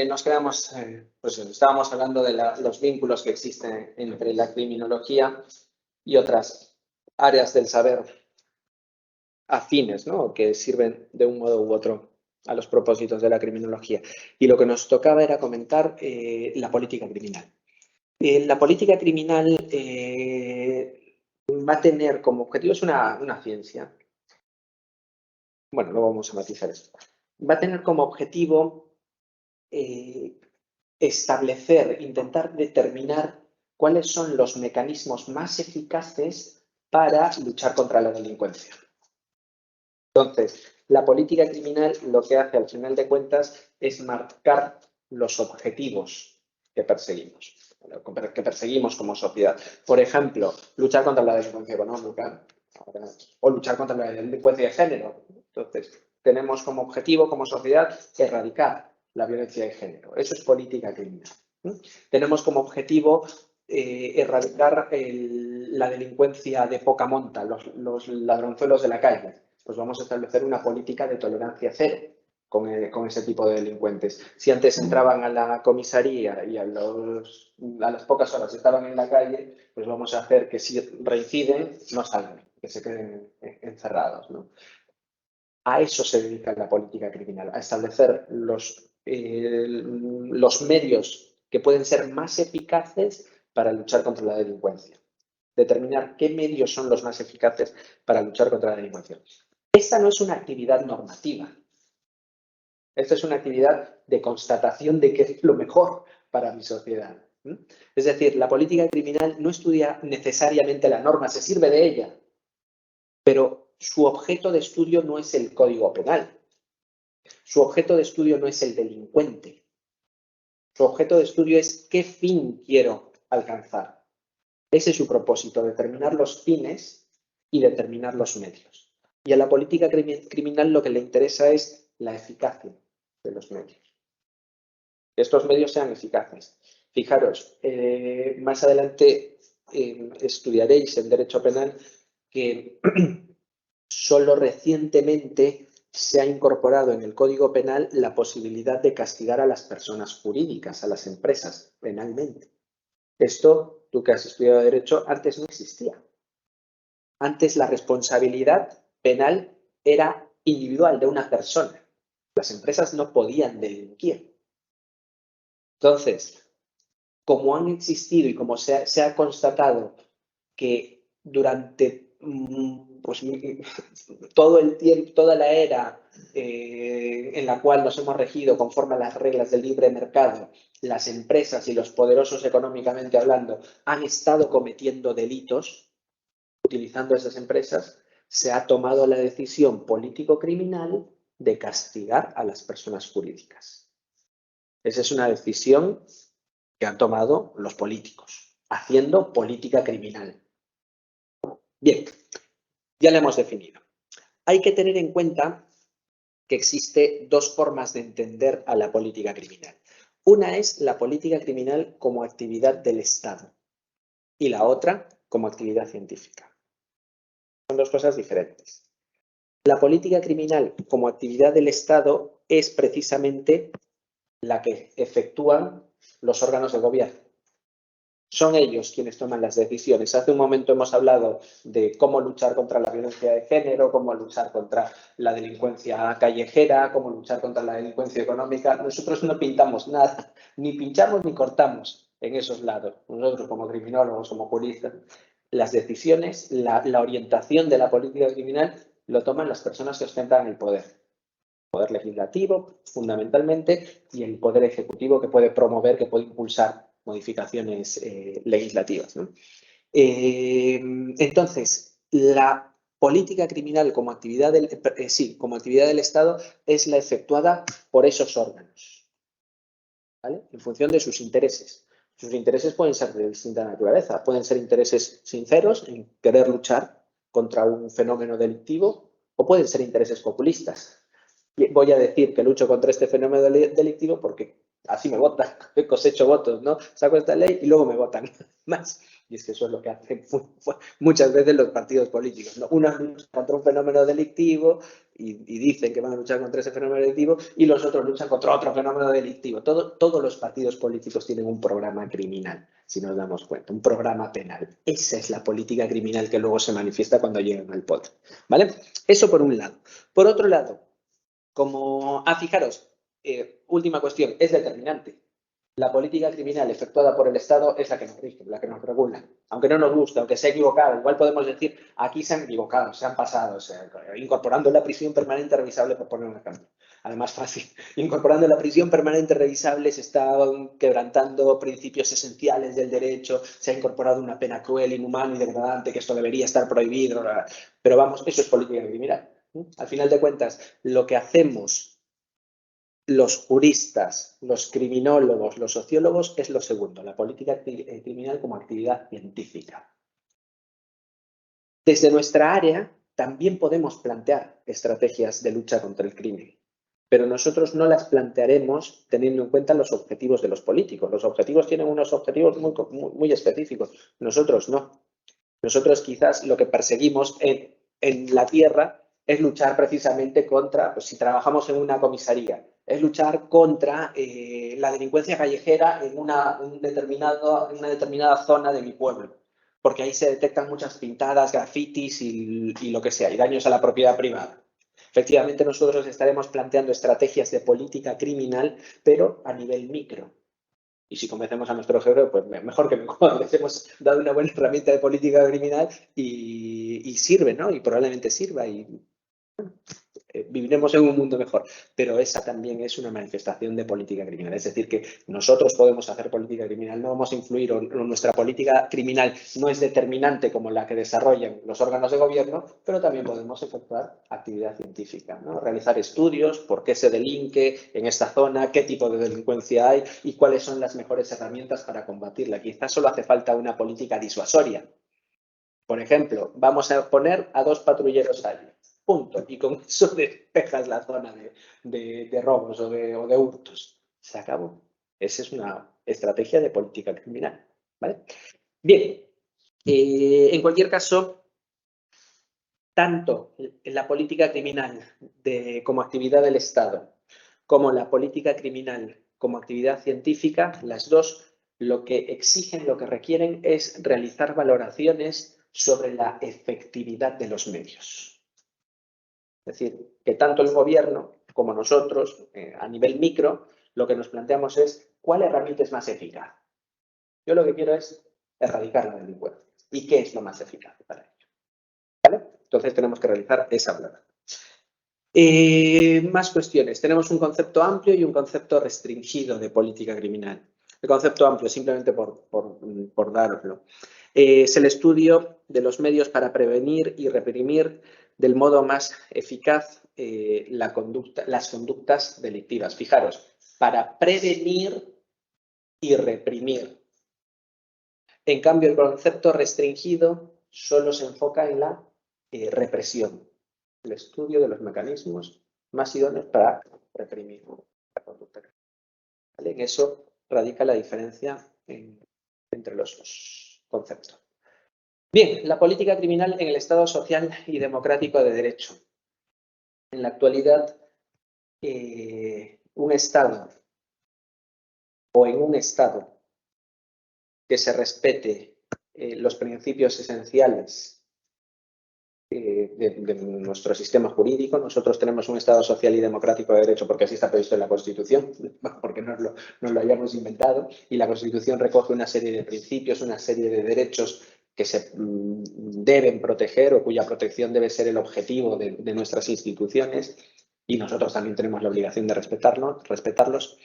Nos quedamos, pues estábamos hablando de los vínculos que existen entre la criminología y otras áreas del saber afines, ¿no? Que sirven de un modo u otro a los propósitos de la criminología. Y lo que nos tocaba era comentar la política criminal. La política criminal va a tener como objetivo, es una ciencia. Bueno, luego vamos a matizar esto. Va a tener como objetivo establecer, intentar determinar cuáles son los mecanismos más eficaces para luchar contra la delincuencia. Entonces, la política criminal lo que hace al final de cuentas es marcar los objetivos que perseguimos como sociedad. Por ejemplo, luchar contra la delincuencia económica o luchar contra la delincuencia de género. Entonces, tenemos como objetivo, como sociedad, erradicar la violencia de género. Eso es política criminal. Tenemos como objetivo erradicar la delincuencia de poca monta, los ladronzuelos de la calle. Pues vamos a establecer una política de tolerancia cero con ese tipo de delincuentes. Si antes entraban a la comisaría y a las pocas horas estaban en la calle, pues vamos a hacer que si reinciden no salgan, que se queden encerrados, ¿no? A eso se dedica la política criminal, a establecer los medios que pueden ser más eficaces para luchar contra la delincuencia. Determinar qué medios son los más eficaces para luchar contra la delincuencia. Esta no es una actividad normativa. Esta es una actividad de constatación de qué es lo mejor para mi sociedad. Es decir, la política criminal no estudia necesariamente la norma, se sirve de ella, pero su objeto de estudio no es el Código Penal. Su objeto de estudio no es el delincuente. Su objeto de estudio es qué fin quiero alcanzar. Ese es su propósito, determinar los fines y determinar los medios. Y a la política criminal lo que le interesa es la eficacia de los medios. Que estos medios sean eficaces. Fijaros, más adelante estudiaréis en Derecho Penal que solo recientemente se ha incorporado en el Código Penal la posibilidad de castigar a las personas jurídicas, a las empresas, penalmente. Esto, tú que has estudiado Derecho, antes no existía. Antes la responsabilidad penal era individual de una persona. Las empresas no podían delinquir. Entonces, como han existido y como se ha constatado que durante pues, todo el tiempo, toda la era en la cual nos hemos regido conforme a las reglas del libre mercado, las empresas y los poderosos económicamente hablando han estado cometiendo delitos utilizando esas empresas, se ha tomado la decisión político-criminal de castigar a las personas jurídicas. Esa es una decisión que han tomado los políticos, haciendo política criminal. Bien, ya la hemos definido. Hay que tener en cuenta que existe dos formas de entender a la política criminal. Una es la política criminal como actividad del Estado y la otra como actividad científica. Son dos cosas diferentes. La política criminal como actividad del Estado es precisamente la que efectúan los órganos de gobierno. Son ellos quienes toman las decisiones. Hace un momento hemos hablado de cómo luchar contra la violencia de género, cómo luchar contra la delincuencia callejera, cómo luchar contra la delincuencia económica. Nosotros no pintamos nada, ni pinchamos ni cortamos en esos lados. Nosotros como criminólogos, como juristas, las decisiones, la orientación de la política criminal lo toman las personas que ostentan el poder. El poder legislativo, fundamentalmente, y el poder ejecutivo que puede promover, que puede impulsar modificaciones legislativas, ¿no? Entonces, la política criminal como actividad como actividad del Estado es la efectuada por esos órganos, ¿vale? En función de sus intereses. Sus intereses pueden ser de distinta naturaleza. Pueden ser intereses sinceros en querer luchar contra un fenómeno delictivo o pueden ser intereses populistas. Voy a decir que lucho contra este fenómeno delictivo porque así me votan, cosecho votos, ¿no? Saco esta ley y luego me votan más. Y es que eso es lo que hacen muchas veces los partidos políticos, ¿no? Uno lucha contra un fenómeno delictivo y dicen que van a luchar contra ese fenómeno delictivo, y los otros luchan contra otro fenómeno delictivo. Todos los partidos políticos tienen un programa criminal, si nos damos cuenta, un programa penal. Esa es la política criminal que luego se manifiesta cuando llegan al poder, ¿vale? Eso por un lado. Por otro lado, fijaros, última cuestión, es determinante. La política criminal efectuada por el Estado es la que nos rige, la que nos regula. Aunque no nos guste, aunque se ha equivocado, igual podemos decir, aquí se han equivocado, se han pasado, incorporando la prisión permanente revisable, por poner un ejemplo. Además, fácil, incorporando la prisión permanente revisable se están quebrantando principios esenciales del derecho, se ha incorporado una pena cruel, inhumana y degradante, que esto debería estar prohibido. Pero vamos, eso es política criminal. Al final de cuentas, lo que hacemos los juristas, los criminólogos, los sociólogos es lo segundo, la política criminal como actividad científica. Desde nuestra área también podemos plantear estrategias de lucha contra el crimen, pero nosotros no las plantearemos teniendo en cuenta los objetivos de los políticos. Los objetivos tienen unos objetivos muy específicos, nosotros no. Nosotros quizás lo que perseguimos en la tierra es luchar precisamente contra, pues si trabajamos en una comisaría, es luchar contra la delincuencia callejera en una determinada zona de mi pueblo, porque ahí se detectan muchas pintadas, grafitis y lo que sea, y daños a la propiedad privada. Efectivamente, nosotros estaremos planteando estrategias de política criminal, pero a nivel micro. Y si convencemos a nuestro jefe, pues mejor que mejor. Les hemos dado una buena herramienta de política criminal y sirve, ¿no? Y probablemente sirva y viviremos en un mundo mejor. Pero esa también es una manifestación de política criminal. Es decir, que nosotros podemos hacer política criminal, no vamos a influir, o nuestra política criminal no es determinante como la que desarrollan los órganos de gobierno, pero también podemos efectuar actividad científica, ¿no? Realizar estudios, por qué se delinque en esta zona, qué tipo de delincuencia hay y cuáles son las mejores herramientas para combatirla. Quizás solo hace falta una política disuasoria. Por ejemplo, vamos a poner a 2 patrulleros allí. Punto. Y con eso despejas la zona de robos o de hurtos. Se acabó. Esa es una estrategia de política criminal. ¿Vale? Bien. En cualquier caso, tanto la política criminal como actividad del Estado, como la política criminal como actividad científica, las dos lo que exigen, lo que requieren es realizar valoraciones sobre la efectividad de los medios. Es decir, que tanto el gobierno como nosotros, a nivel micro, lo que nos planteamos es ¿cuál herramienta es más eficaz? Yo lo que quiero es erradicar la delincuencia. ¿Y qué es lo más eficaz para ello? ¿Vale? Entonces tenemos que realizar esa valoración. Más cuestiones. Tenemos un concepto amplio y un concepto restringido de política criminal. El concepto amplio, simplemente por daroslo, es el estudio de los medios para prevenir y reprimir del modo más eficaz las conductas delictivas. Fijaros, para prevenir y reprimir. En cambio, el concepto restringido solo se enfoca en la represión, el estudio de los mecanismos más idóneos para reprimir la conducta. ¿Vale? En eso radica la diferencia entre los dos conceptos. Bien, la política criminal en el Estado social y democrático de derecho. En la actualidad, un Estado o en un Estado que se respete los principios esenciales de nuestro sistema jurídico. Nosotros tenemos un Estado social y democrático de derecho porque así está previsto en la Constitución, porque no lo hayamos inventado, y la Constitución recoge una serie de principios, una serie de derechos que se deben proteger o cuya protección debe ser el objetivo de nuestras instituciones, y nosotros también tenemos la obligación de respetarlos.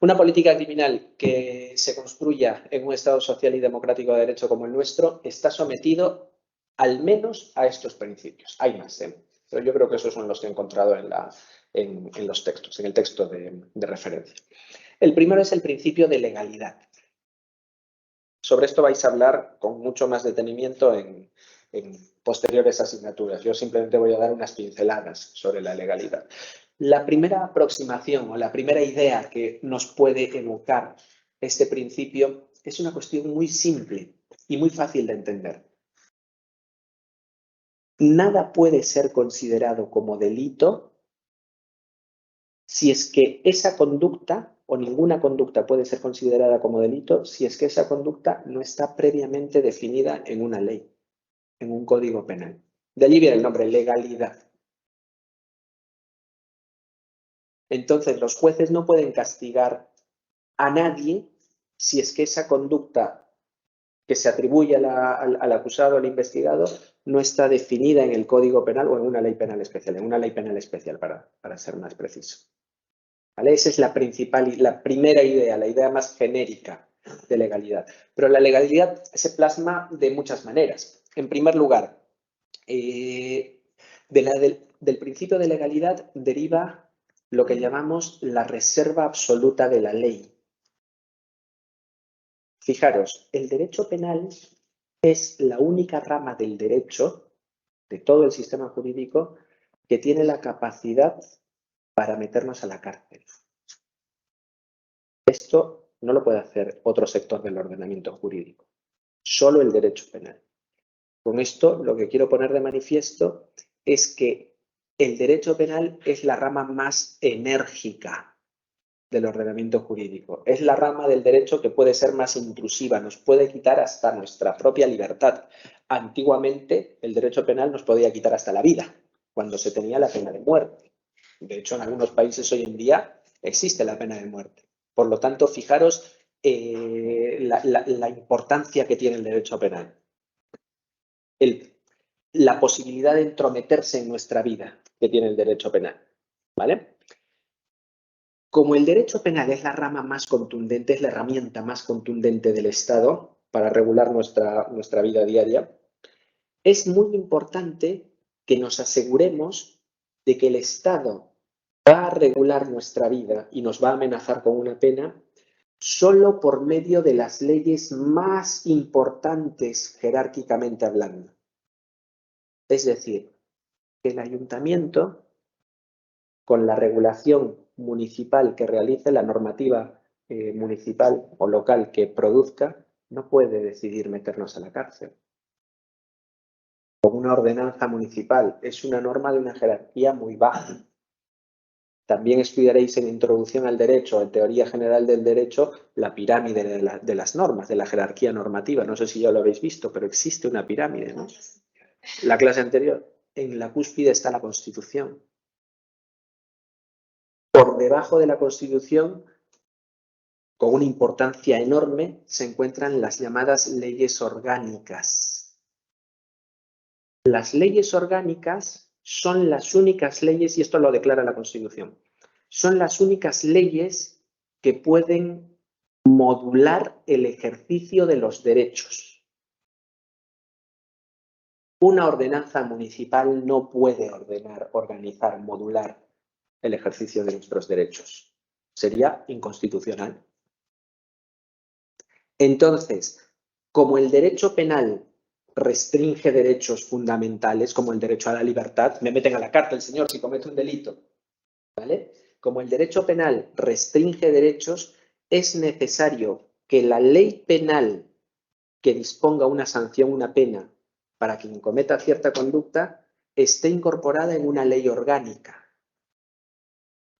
Una política criminal que se construya en un Estado social y democrático de derecho como el nuestro está sometido al menos a estos principios. Hay más, pero yo creo que esos son los que he encontrado en los textos, en el texto de referencia. El primero es el principio de legalidad. Sobre esto vais a hablar con mucho más detenimiento en posteriores asignaturas. Yo simplemente voy a dar unas pinceladas sobre la legalidad. La primera aproximación o la primera idea que nos puede evocar este principio es una cuestión muy simple y muy fácil de entender. nada puede ser considerado como delito si es que esa conducta, o ninguna conducta puede ser considerada como delito, si es que esa conducta no está previamente definida en una ley, en un código penal. De allí viene el nombre, legalidad. Entonces, los jueces no pueden castigar a nadie si es que esa conducta que se atribuye al acusado, al investigado, no está definida en el Código Penal o en una ley penal especial, para ser más preciso. ¿Vale? Esa es la primera idea, la idea más genérica de legalidad. Pero la legalidad se plasma de muchas maneras. En primer lugar, del principio de legalidad deriva lo que llamamos la reserva absoluta de la ley. Fijaros, el derecho penal es la única rama del derecho, de todo el sistema jurídico, que tiene la capacidad para meternos a la cárcel. Esto no lo puede hacer otro sector del ordenamiento jurídico, solo el derecho penal. Con esto lo que quiero poner de manifiesto es que el derecho penal es la rama más enérgica del ordenamiento jurídico. Es la rama del derecho que puede ser más intrusiva, nos puede quitar hasta nuestra propia libertad. Antiguamente el derecho penal nos podía quitar hasta la vida, cuando se tenía la pena de muerte. De hecho, en algunos países hoy en día existe la pena de muerte. Por lo tanto, fijaros la importancia que tiene el derecho penal. La posibilidad de entrometerse en nuestra vida que tiene el derecho penal. ¿Vale? Como el derecho penal es la rama más contundente, es la herramienta más contundente del Estado para regular nuestra vida diaria, es muy importante que nos aseguremos de que el Estado va a regular nuestra vida y nos va a amenazar con una pena solo por medio de las leyes más importantes jerárquicamente hablando. Es decir, que el ayuntamiento, con la regulación municipal que realice, la normativa municipal o local que produzca, no puede decidir meternos a la cárcel. Con una ordenanza municipal es una norma de una jerarquía muy baja. También estudiaréis en Introducción al Derecho, en Teoría General del Derecho, la pirámide de las normas, de la jerarquía normativa. No sé si ya lo habéis visto, pero existe una pirámide, ¿no? La clase anterior. En la cúspide está la Constitución. Por debajo de la Constitución, con una importancia enorme, se encuentran las llamadas leyes orgánicas. Las leyes orgánicas son las únicas leyes, y esto lo declara la Constitución, son las únicas leyes que pueden modular el ejercicio de los derechos. Una ordenanza municipal no puede organizar, modular el ejercicio de nuestros derechos. Sería inconstitucional. Entonces, como el derecho penal restringe derechos fundamentales, como el derecho a la libertad, me meten a la cárcel, señor, si cometo un delito, ¿vale? Como el derecho penal restringe derechos, es necesario que la ley penal que disponga una sanción, una pena, para quien cometa cierta conducta, esté incorporada en una ley orgánica.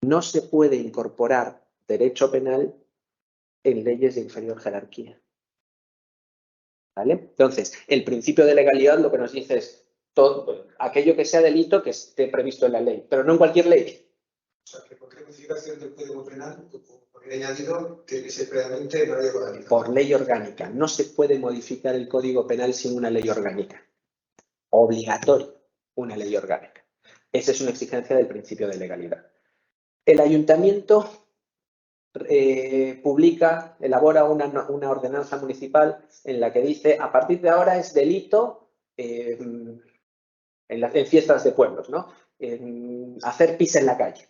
No se puede incorporar derecho penal en leyes de inferior jerarquía. ¿Vale? Entonces, el principio de legalidad lo que nos dice es todo aquello que sea delito que esté previsto en la ley, pero no en cualquier ley. O sea, que cualquier modificación del Código Penal, por el añadido, tiene que ser previamente una ley orgánica. Por ley orgánica. No se puede modificar el Código Penal sin una ley orgánica. Obligatorio, una ley orgánica. Esa es una exigencia del principio de legalidad. El ayuntamiento elabora una ordenanza municipal en la que dice a partir de ahora es delito en fiestas de pueblos, ¿no? Hacer pis en la calle.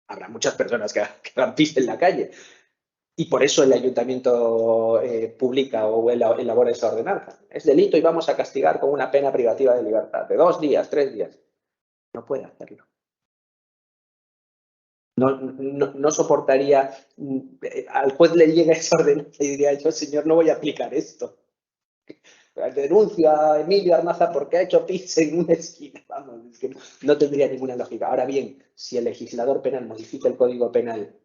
Habrá muchas personas que hagan pis en la calle y por eso el ayuntamiento publica o elabora esa ordenanza. Es delito y vamos a castigar con una pena privativa de libertad de 2 días, 3 días. No puede hacerlo. No soportaría, al juez le llega esa ordenanza y diría yo, señor, no voy a aplicar esto. denuncio a Emilio Armaza porque ha hecho pis en una esquina. Vamos, es que no tendría ninguna lógica. Ahora bien, si el legislador penal modifica el Código Penal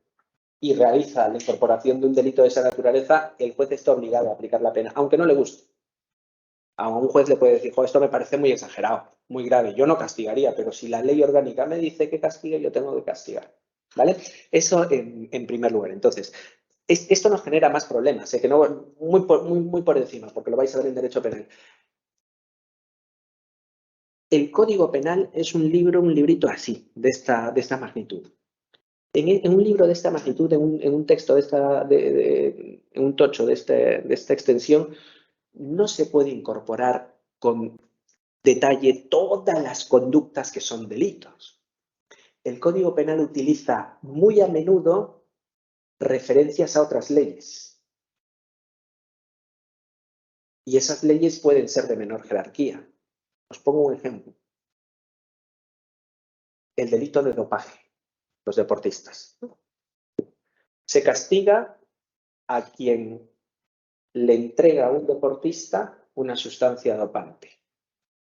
y realiza la incorporación de un delito de esa naturaleza, el juez está obligado a aplicar la pena, aunque no le guste. A un juez le puede decir, esto me parece muy exagerado, muy grave. Yo no castigaría, pero si la ley orgánica me dice que castigue, yo tengo que castigar. ¿Vale? Eso en primer lugar. Entonces, esto nos genera más problemas, que no muy por encima, porque lo vais a ver en Derecho Penal. El Código Penal es un librito así, de esta magnitud. En un libro de esta magnitud, en un texto en un tocho de esta extensión, no se puede incorporar con detalle todas las conductas que son delitos. El Código Penal utiliza muy a menudo referencias a otras leyes. Y esas leyes pueden ser de menor jerarquía. Os pongo un ejemplo. El delito de dopaje, los deportistas. Se castiga a quien le entrega a un deportista una sustancia dopante.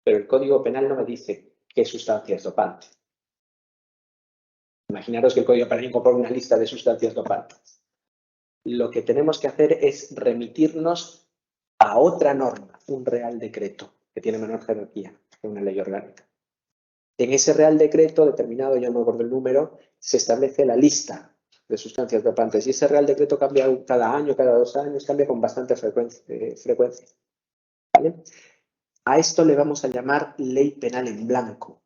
Pero el Código Penal no me dice qué sustancia es dopante. Imaginaros que el Código Penal incorpora una lista de sustancias dopantes. Lo que tenemos que hacer es remitirnos a otra norma, un Real Decreto, que tiene menor jerarquía que una ley orgánica. En ese Real Decreto, determinado, yo no me acuerdo el número, se establece la lista de sustancias dopantes. Y ese Real Decreto cambia cada año, cada 2 años, cambia con bastante frecuencia. ¿Vale? A esto le vamos a llamar ley penal en blanco.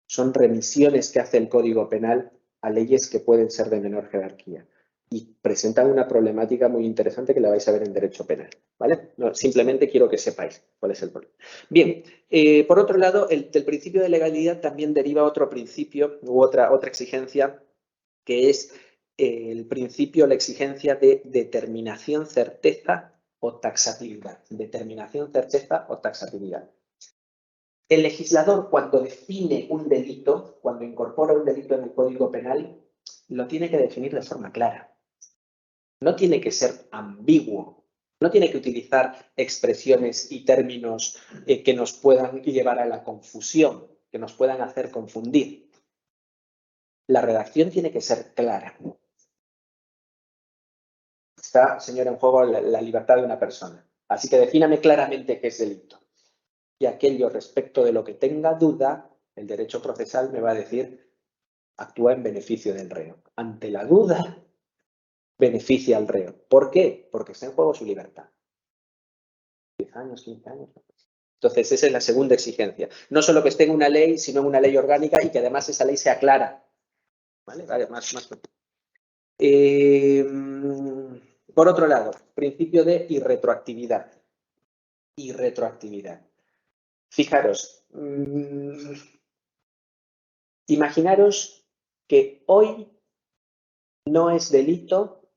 Son remisiones que hace el Código Penal a leyes que pueden ser de menor jerarquía. Y presentan una problemática muy interesante que la vais a ver en Derecho Penal. ¿Vale? No, simplemente quiero que sepáis cuál es el problema. Bien, por otro lado, del principio de legalidad también deriva otro principio u otra exigencia, que es el principio, la exigencia de determinación, certeza o taxatividad. Determinación, certeza o taxatividad. El legislador, cuando define un delito, cuando incorpora un delito en el Código Penal, lo tiene que definir de forma clara. No tiene que ser ambiguo. No tiene que utilizar expresiones y términos que nos puedan llevar a la confusión, que nos puedan hacer confundir. La redacción tiene que ser clara. Está, señora, en juego la libertad de una persona. Así que defíname claramente qué es delito. Y aquello respecto de lo que tenga duda, el derecho procesal me va a decir, actúa en beneficio del reo. Ante la duda, beneficia al reo. ¿Por qué? Porque está en juego su libertad. 10 años, 15 años. Entonces, esa es la segunda exigencia. No solo que esté en una ley, sino en una ley orgánica y que además esa ley sea clara. ¿Vale? Vale, más. Por otro lado, principio de irretroactividad. Irretroactividad. Fijaros, imaginaros que hoy no es delito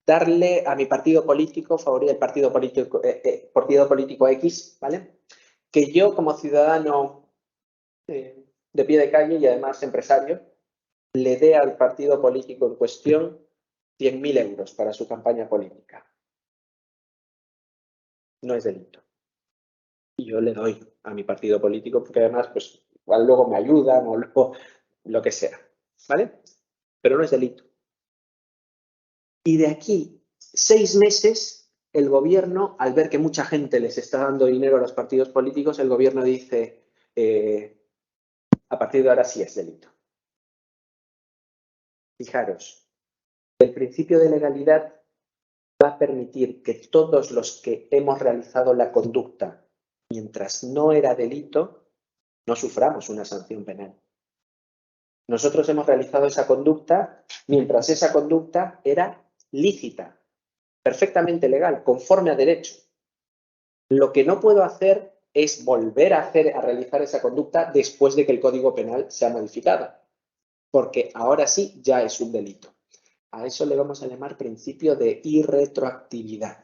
darle a mi partido político, favorir el partido político X, ¿vale? Que yo como ciudadano de pie de calle y además empresario, le dé al partido político en cuestión 100.000 euros para su campaña política. No es delito. Y yo le doy a mi partido político porque además, pues, igual luego me ayudan o luego lo que sea, ¿vale? Pero no es delito. Y de aquí 6 meses, el gobierno, al ver que mucha gente les está dando dinero a los partidos políticos, el gobierno dice, a partir de ahora sí es delito. Fijaros, el principio de legalidad va a permitir que todos los que hemos realizado la conducta mientras no era delito, no suframos una sanción penal. Nosotros hemos realizado esa conducta mientras esa conducta era lícita, perfectamente legal, conforme a derecho. Lo que no puedo hacer es volver a realizar esa conducta después de que el Código Penal se ha modificado, porque ahora sí ya es un delito. A eso le vamos a llamar principio de irretroactividad.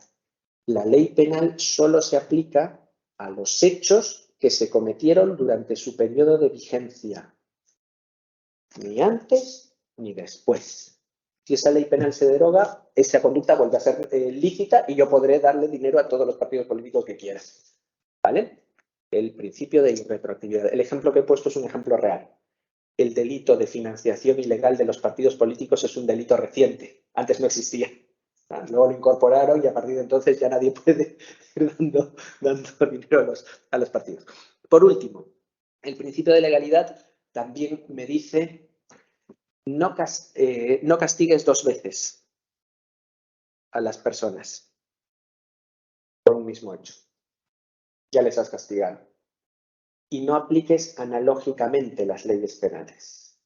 La ley penal solo se aplica a los hechos que se cometieron durante su periodo de vigencia, ni antes ni después. Si esa ley penal se deroga, esa conducta vuelve a ser lícita y yo podré darle dinero a todos los partidos políticos que quiera. ¿Vale? El principio de irretroactividad. El ejemplo que he puesto es un ejemplo real. El delito de financiación ilegal de los partidos políticos es un delito reciente. Antes no existía. Luego lo incorporaron y a partir de entonces ya nadie puede ir dando dinero a los partidos. Por último, el principio de legalidad también me dice no castigues 2 veces a las personas por un mismo hecho. Ya les has castigado. Y no apliques analógicamente las leyes penales.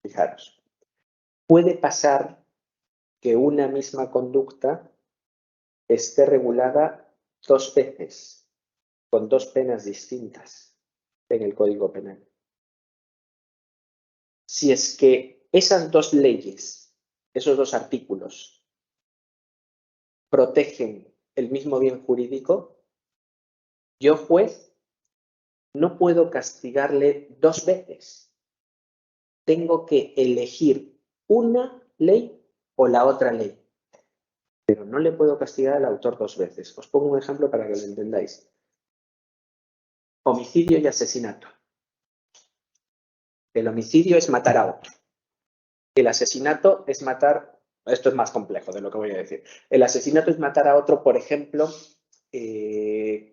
Fijaros, puede pasar que una misma conducta esté regulada 2 veces, con 2 penas distintas en el Código Penal. Si es que esas 2 leyes, esos 2 artículos, protegen el mismo bien jurídico, yo, juez, no puedo castigarle 2 veces. Tengo que elegir una ley o la otra ley. Pero no le puedo castigar al autor 2 veces. Os pongo un ejemplo para que lo entendáis. Homicidio y asesinato. El homicidio es matar a otro. El asesinato es matar... Esto es más complejo de lo que voy a decir. El asesinato es matar a otro, por ejemplo,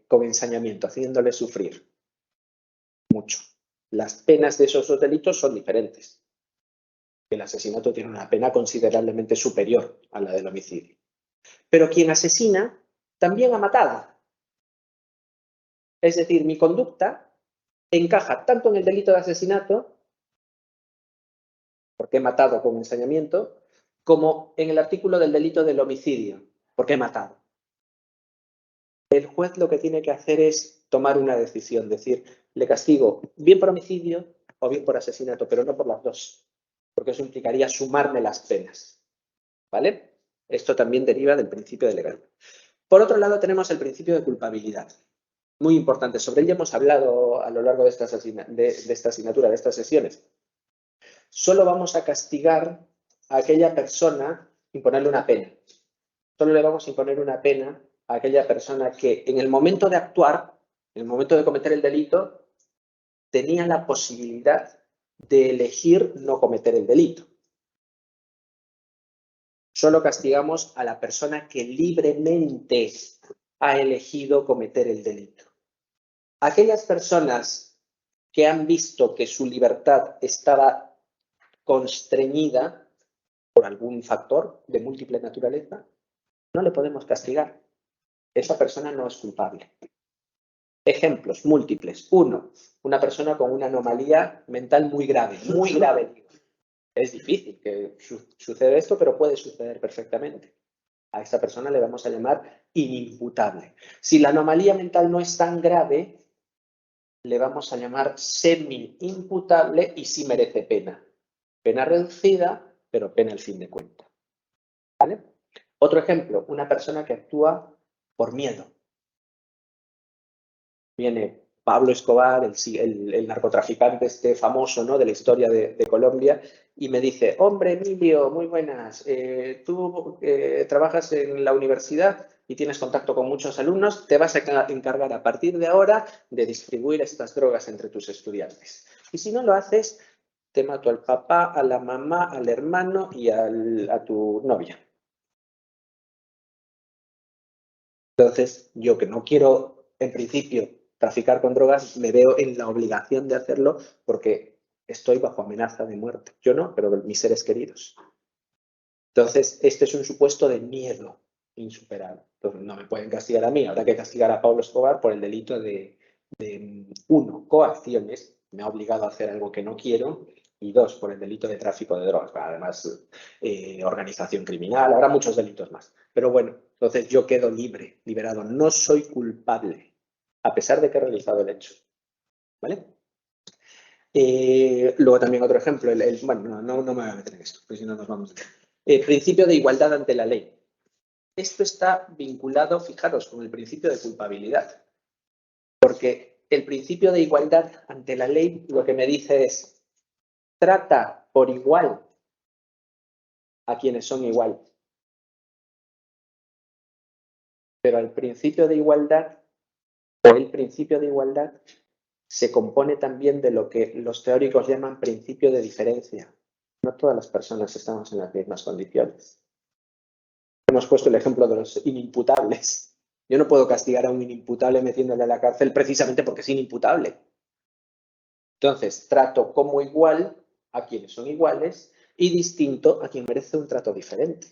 con ensañamiento, haciéndole sufrir mucho. Las penas de esos 2 delitos son diferentes. El asesinato tiene una pena considerablemente superior a la del homicidio. Pero quien asesina también ha matado. Es decir, mi conducta encaja tanto en el delito de asesinato, porque he matado con ensañamiento, como en el artículo del delito del homicidio, porque he matado. El juez lo que tiene que hacer es tomar una decisión, decir, le castigo bien por homicidio o bien por asesinato, pero no por las 2, porque eso implicaría sumarme las penas. ¿Vale? Esto también deriva del principio de legalidad. Por otro lado, tenemos el principio de culpabilidad. Muy importante. Sobre ello hemos hablado a lo largo de esta asignatura, de estas sesiones. Solo vamos a castigar a aquella persona, imponerle una pena. Solo le vamos a imponer una pena a aquella persona que en el momento de actuar, en el momento de cometer el delito, tenía la posibilidad de elegir no cometer el delito. Solo castigamos a la persona que libremente ha elegido cometer el delito. Aquellas personas que han visto que su libertad estaba constreñida por algún factor de múltiple naturaleza, no le podemos castigar. Esa persona no es culpable. Ejemplos múltiples. 1, una persona con una anomalía mental muy grave, muy grave. Es difícil que suceda esto, pero puede suceder perfectamente. A esa persona le vamos a llamar inimputable. Si la anomalía mental no es tan grave, le vamos a llamar semi-imputable y sí merece pena. Pena reducida, pero pena al fin de cuentas. ¿Vale? Otro ejemplo, una persona que actúa por miedo. Viene Pablo Escobar, el narcotraficante este famoso, ¿no?, de la historia de Colombia, y me dice, hombre, Emilio, muy buenas, tú trabajas en la universidad y tienes contacto con muchos alumnos, te vas a encargar a partir de ahora de distribuir estas drogas entre tus estudiantes. Y si no lo haces, te mato al papá, a la mamá, al hermano y a tu novia. Entonces, yo que no quiero, en principio, traficar con drogas, me veo en la obligación de hacerlo porque estoy bajo amenaza de muerte. Yo no, pero mis seres queridos. Entonces, este es un supuesto de miedo insuperable. Entonces, no me pueden castigar a mí. Habrá que castigar a Pablo Escobar por el delito de 1, coacciones, me ha obligado a hacer algo que no quiero, y 2, por el delito de tráfico de drogas. Además, organización criminal, habrá muchos delitos más. Pero bueno, entonces yo quedo libre, liberado. No soy culpable, a pesar de que he realizado el hecho. ¿Vale? Luego también otro ejemplo. Bueno, no me voy a meter en esto, porque si no nos vamos a meter. Principio de igualdad ante la ley. Esto está vinculado, fijaros, con el principio de culpabilidad. Porque el principio de igualdad ante la ley lo que me dice es, trata por igual a quienes son iguales. Pero el principio de igualdad, o el principio de igualdad, se compone también de lo que los teóricos llaman principio de diferencia. No todas las personas estamos en las mismas condiciones. Hemos puesto el ejemplo de los inimputables. Yo no puedo castigar a un inimputable metiéndole a la cárcel precisamente porque es inimputable. Entonces, trato como igual a quienes son iguales y distinto a quien merece un trato diferente.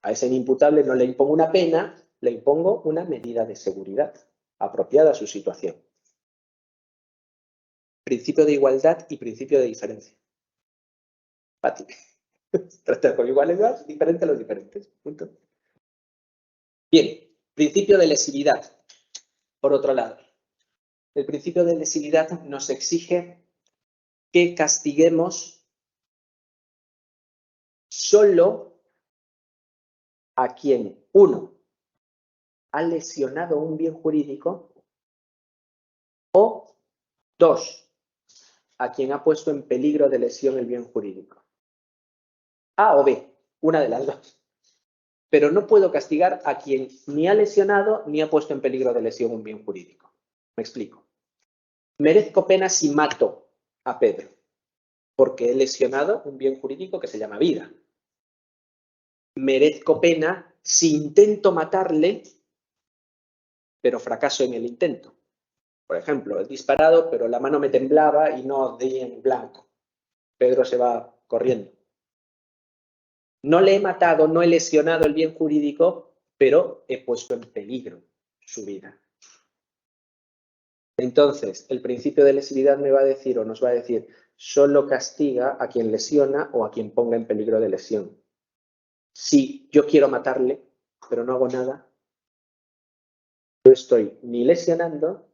A ese inimputable no le impongo una pena, le impongo una medida de seguridad apropiada a su situación. Principio de igualdad y principio de diferencia. Fácil. Tratar con igualdad, diferente a los diferentes. Punto. Bien, principio de lesividad. Por otro lado, el principio de lesividad nos exige que castiguemos solo a quien, uno, ha lesionado un bien jurídico, o dos, a quien ha puesto en peligro de lesión el bien jurídico. A o B, una de las dos. Pero no puedo castigar a quien ni ha lesionado ni ha puesto en peligro de lesión un bien jurídico. Me explico. Merezco pena si mato a Pedro, porque he lesionado un bien jurídico que se llama vida. Merezco pena si intento matarle, pero fracaso en el intento. Por ejemplo, he disparado, pero la mano me temblaba y no di en blanco. Pedro se va corriendo. No le he matado, no he lesionado el bien jurídico, pero he puesto en peligro su vida. Entonces, el principio de lesividad me va a decir, o nos va a decir, solo castiga a quien lesiona o a quien ponga en peligro de lesión. Si yo quiero matarle, pero no hago nada, no estoy ni lesionando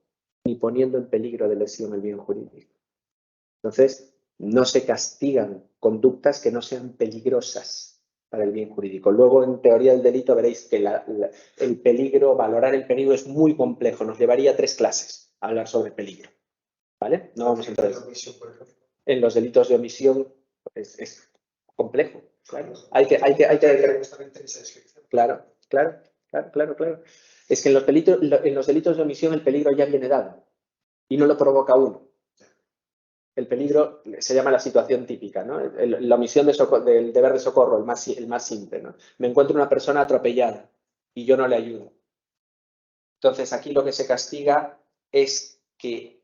ni poniendo en peligro de lesión el bien jurídico. Entonces, no se castigan conductas que no sean peligrosas para el bien jurídico. Luego, en teoría del delito, veréis que el peligro, valorar el peligro es muy complejo. Nos llevaría 3 clases a hablar sobre peligro. ¿Vale? No vamos a entrar en los delitos de omisión. Es complejo. Claro. Hay que Claro. Es que en los delitos de omisión el peligro ya viene dado y no lo provoca uno. El peligro se llama la situación típica, ¿no? La omisión del deber de socorro, el más simple, ¿no? Me encuentro una persona atropellada y yo no le ayudo. Entonces aquí lo que se castiga es que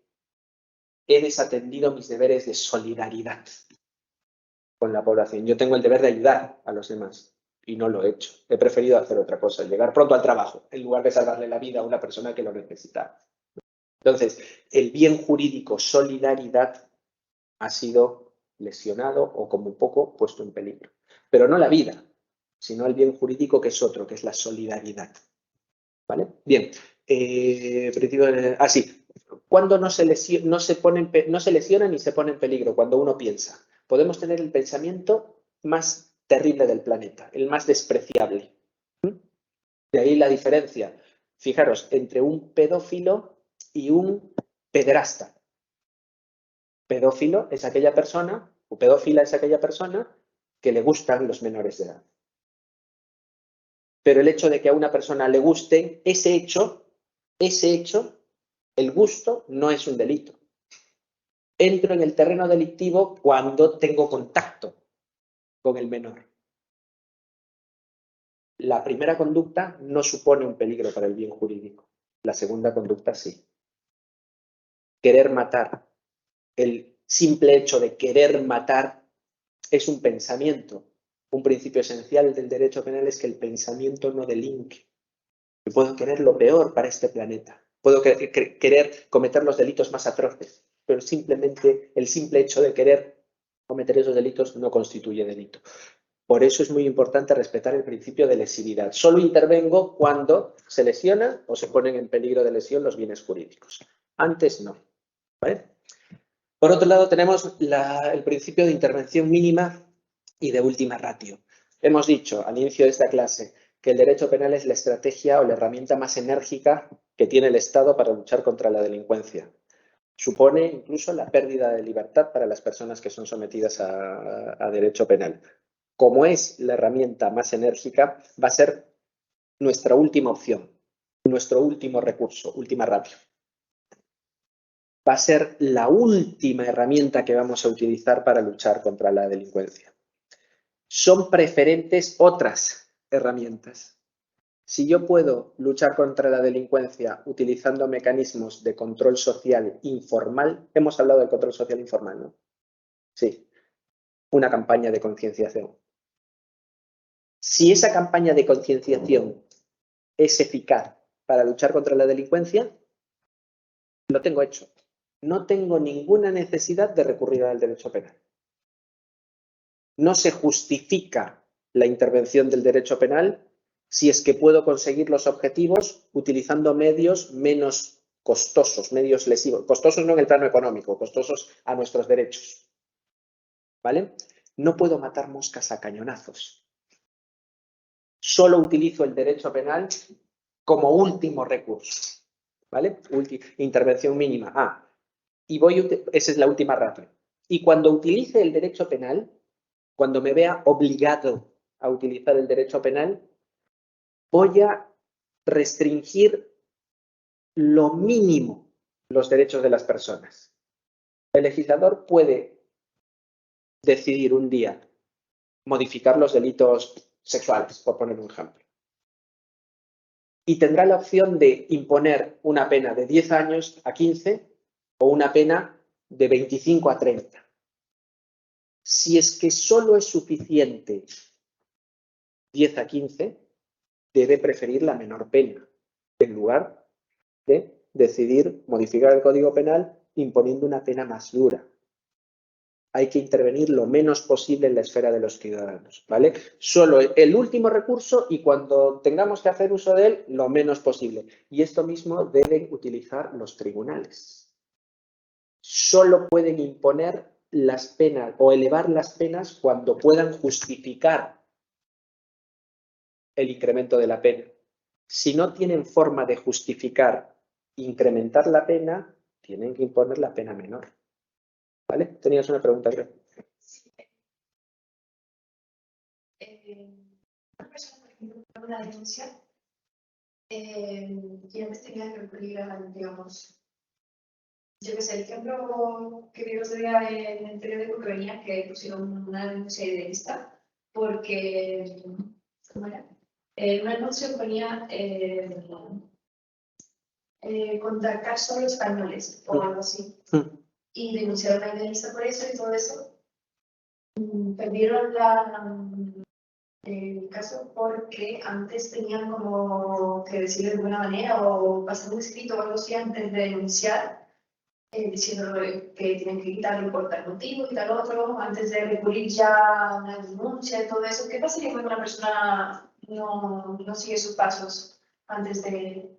he desatendido mis deberes de solidaridad con la población. Yo tengo el deber de ayudar a los demás y no lo he hecho. He preferido hacer otra cosa, llegar pronto al trabajo, en lugar de salvarle la vida a una persona que lo necesita. Entonces, el bien jurídico solidaridad ha sido lesionado o como poco puesto en peligro. Pero no la vida, sino el bien jurídico que es otro, que es la solidaridad. ¿Vale? Bien. Sí. Cuando no se lesiona ni se pone en peligro, cuando uno piensa. Podemos tener el pensamiento más terrible del planeta, el más despreciable. De ahí la diferencia, fijaros, entre un pedófilo y un pederasta. Pedófilo es aquella persona, o pedófila es aquella persona que le gustan los menores de edad. Pero el hecho de que a una persona le guste, ese hecho, el gusto no es un delito. Entro en el terreno delictivo cuando tengo contacto con el menor. La primera conducta no supone un peligro para el bien jurídico. La segunda conducta sí. Querer matar. El simple hecho de querer matar es un pensamiento. Un principio esencial del derecho penal es que el pensamiento no delinque. Yo puedo querer lo peor para este planeta. Puedo querer cometer los delitos más atroces, pero simplemente el simple hecho de querer cometer esos delitos no constituye delito. Por eso es muy importante respetar el principio de lesividad. Solo intervengo cuando se lesiona o se ponen en peligro de lesión los bienes jurídicos. Antes no. ¿Vale? Por otro lado, tenemos el principio de intervención mínima y de última ratio. Hemos dicho al inicio de esta clase que el derecho penal es la estrategia o la herramienta más enérgica que tiene el Estado para luchar contra la delincuencia. Supone incluso la pérdida de libertad para las personas que son sometidas a derecho penal. como es la herramienta más enérgica, va a ser nuestra última opción, nuestro último recurso, última ratio. Va a ser la última herramienta que vamos a utilizar para luchar contra la delincuencia. Son preferentes otras herramientas. Si yo puedo luchar contra la delincuencia utilizando mecanismos de control social informal, hemos hablado del control social informal, ¿no? Sí, una campaña de concienciación. Si esa campaña de concienciación es eficaz para luchar contra la delincuencia, lo tengo hecho. No tengo ninguna necesidad de recurrir al derecho penal. No se justifica la intervención del derecho penal si es que puedo conseguir los objetivos utilizando medios menos costosos, medios lesivos. Costosos no en el plano económico, costosos a nuestros derechos. ¿Vale? No puedo matar moscas a cañonazos. Solo utilizo el derecho penal como último recurso. ¿Vale? Intervención mínima. Esa es la última ratio. Y cuando utilice el derecho penal, cuando me vea obligado a utilizar el derecho penal, voy a restringir lo mínimo los derechos de las personas. El legislador puede decidir un día modificar los delitos sexuales, por poner un ejemplo. Y tendrá la opción de imponer una pena de 10 años a 15 o una pena de 25 a 30. Si es que solo es suficiente 10 a 15, debe preferir la menor pena, en lugar de decidir modificar el Código Penal imponiendo una pena más dura. Hay que intervenir lo menos posible en la esfera de los ciudadanos, ¿vale? Solo el último recurso y cuando tengamos que hacer uso de él, lo menos posible. Y esto mismo deben utilizar los tribunales. Solo pueden imponer las penas o elevar las penas cuando puedan justificar el incremento de la pena. Si no tienen forma de justificar incrementar la pena, tienen que imponer la pena menor. ¿Vale? Tenías una pregunta, creo. Una persona, por ejemplo, con una denuncia y antes tenía que recurrir a, digamos, yo que sé, el ejemplo que vi el otro día en el periódico que venía, que pusieron una denuncia idealista, porque, ¿cómo era? Un anuncio ponía contactar solo españoles o algo así. Y denunciaron a la idealista por eso y todo eso. Perdieron el caso porque antes tenían como que decirlo de alguna manera o pasar un escrito o algo así antes de denunciar, diciendo que tienen que quitarlo por tal motivo y tal otro, antes de recurrir ya a una denuncia y todo eso. ¿Qué pasaría cuando una persona no sigue sus pasos antes de